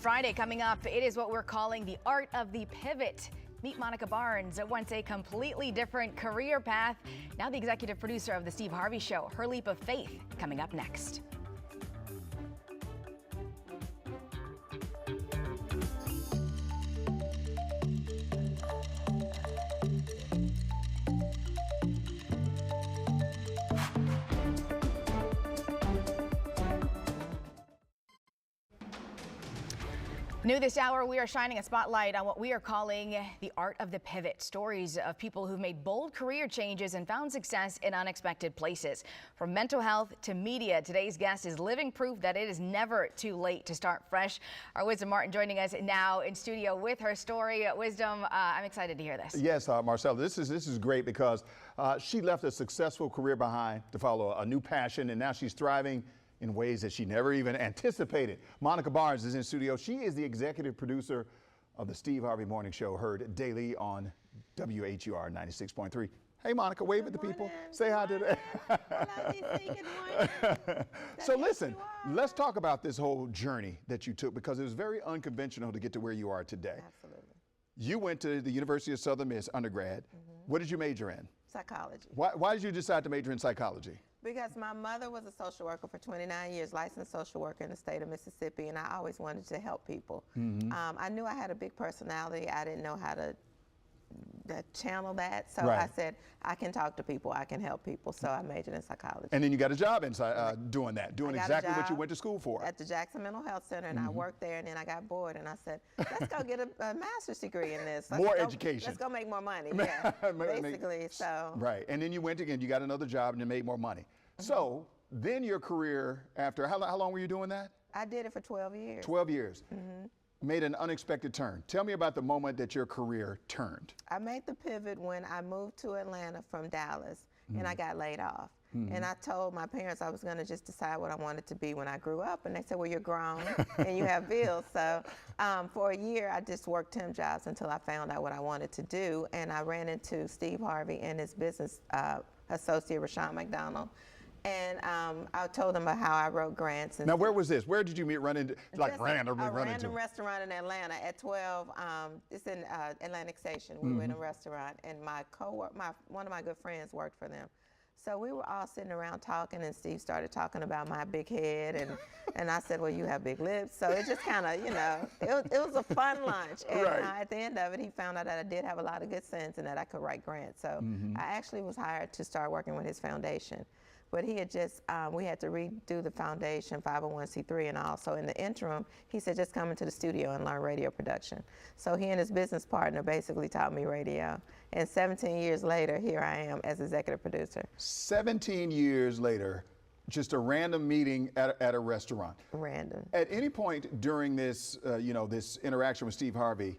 Friday coming up, it is what we're calling the art of the pivot. Meet Monica Barnes, once a completely different career path, now the executive producer of The Steve Harvey Show. Her leap of faith coming up next. New this hour, we are shining a spotlight on what we are calling the art of the pivot. Stories of people who've made bold career changes and found success in unexpected places. From mental health to media, today's guest is living proof that it is never too late to start fresh. Our Wisdom Martin joining us now in studio with her story. Wisdom, I'm excited to hear this. Yes, Marcella, this is great because she left a successful career behind to follow a new passion, and now she's thriving in ways that she never even anticipated. Monica Barnes is in studio. She is the executive producer of the Steve Harvey Morning Show, heard daily on WHUR 96.3. Hey, Monica, wave at the people. Say hi to them. Hello, DC. Good morning. So listen, let's talk about this whole journey that you took, because it was very unconventional to get to where you are today. Absolutely. You went to the University of Southern Miss undergrad. What did you major in? Psychology. Why did you decide to major in psychology? Because my mother was a social worker for 29 years, licensed social worker in the state of Mississippi, and I always wanted to help people. I knew I had a big personality. I didn't know how to channel that, so I said, I can talk to people, I can help people, so I majored in psychology. And then you got a job inside doing that, doing exactly what you went to school for. At the Jackson Mental Health Center, and I worked there, and then I got bored, and I said, let's go get a master's degree in this. More education. Let's go make more money, yeah, basically, so. Right, and then you went again, you got another job, and you made more money. So, then your career after, how long were you doing that? I did it for 12 years. 12 years. Made an unexpected turn. Tell me about the moment that your career turned. I made the pivot when I moved to Atlanta from Dallas, and I got laid off. And I told my parents I was going to just decide what I wanted to be when I grew up, and they said, well, you're grown and you have bills. So for a year, I just worked temp jobs until I found out what I wanted to do, and I ran into Steve Harvey and his business associate, Rashawn McDonald. And I told them about how I wrote grants. And now, where was this? Where did you meet, run into, like randomly run into? A random into? restaurant in Atlanta at 12. It's in Atlantic Station. We were in a restaurant, and one of my good friends worked for them. So we were all sitting around talking, and Steve started talking about my big head, and I said, well, you have big lips. So it just kind of, you know, it was a fun lunch. And at the end of it, he found out that I did have a lot of good sense and that I could write grants. So I actually was hired to start working with his foundation. But he had just, we had to redo the foundation, 501c3 and all. So in the interim, he said, just come into the studio and learn radio production. So he and his business partner basically taught me radio. And 17 years later, here I am as executive producer. 17 years later, just a random meeting at a restaurant. Random. At any point during this, this interaction with Steve Harvey,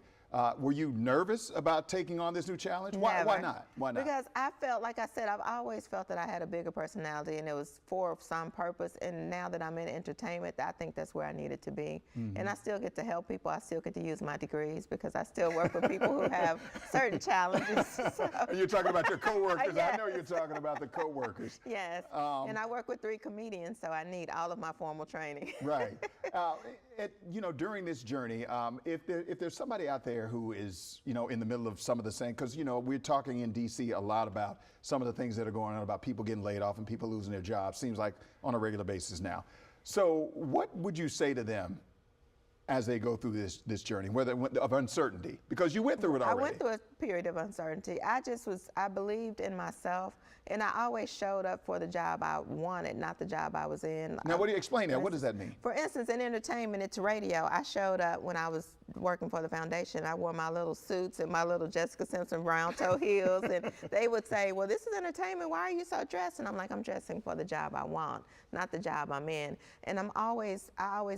were you nervous about taking on this new challenge? Why not? Why not? Because I felt, like I said, I've always felt that I had a bigger personality, and it was for some purpose. And now that I'm in entertainment, I think that's where I needed to be. And I still get to help people. I still get to use my degrees because I still work with people who have certain challenges. So. You're talking about your coworkers. Yes. I know you're talking about the coworkers. Yes. And I work with 3 comedians, so I need all of my formal training. Right. During this journey, if there's somebody out there who is, in the middle of some of the same, because, we're talking in DC a lot about some of the things that are going on about people getting laid off and people losing their jobs, seems like on a regular basis now. So what would you say to them as they go through this journey, of uncertainty? Because you went through it already. I went through a period of uncertainty. I believed in myself, and I always showed up for the job I wanted, not the job I was in. Now, what do you explain that? What does that mean? For instance, in entertainment, it's radio. I showed up when I was working for the foundation. I wore my little suits and my little Jessica Simpson brown toe heels, and they would say, well, this is entertainment. Why are you so dressed? And I'm like, I'm dressing for the job I want, not the job I'm in. And I always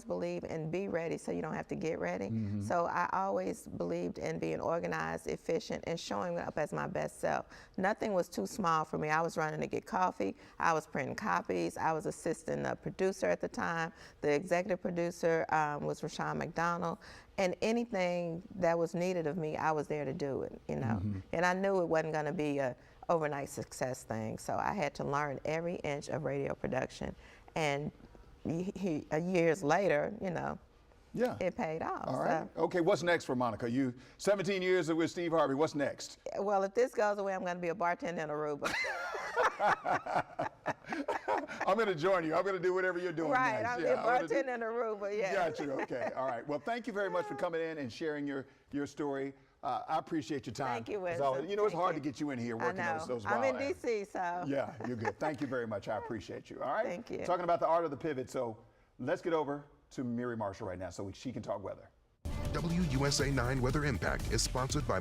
believe in be ready so you don't have to get ready. So I always believed in being organized, efficient, and showing up as my best self. Nothing was too small for me. I was running to get coffee. I was printing copies. I was assisting the producer at the time. The executive producer was Rashawn McDonald. And anything that was needed of me, I was there to do it, And I knew it wasn't going to be a overnight success thing. So I had to learn every inch of radio production. And years later, Yeah. it paid off. All right. So, Okay, what's next for Monica? You 17 years with Steve Harvey. What's next? well, if this goes away, I'm going to be a bartender in Aruba. I'm going to join you. I'm going to do whatever you're doing Right, next. I'm a bartender in Aruba, yeah. Got you. Okay. All right. Well, thank you very much for coming in and sharing your story. I appreciate your time. Thank you, As Winston. always. You know, it's Thank hard you. to get you in here I working know. those I'm in wild hours. D.C., so. Yeah, you're good. Thank you very much. I appreciate you. All right. Thank you. Talking about the art of the pivot. So let's get over to Miri Marshall right now so she can talk weather. WUSA 9 Weather Impact is sponsored by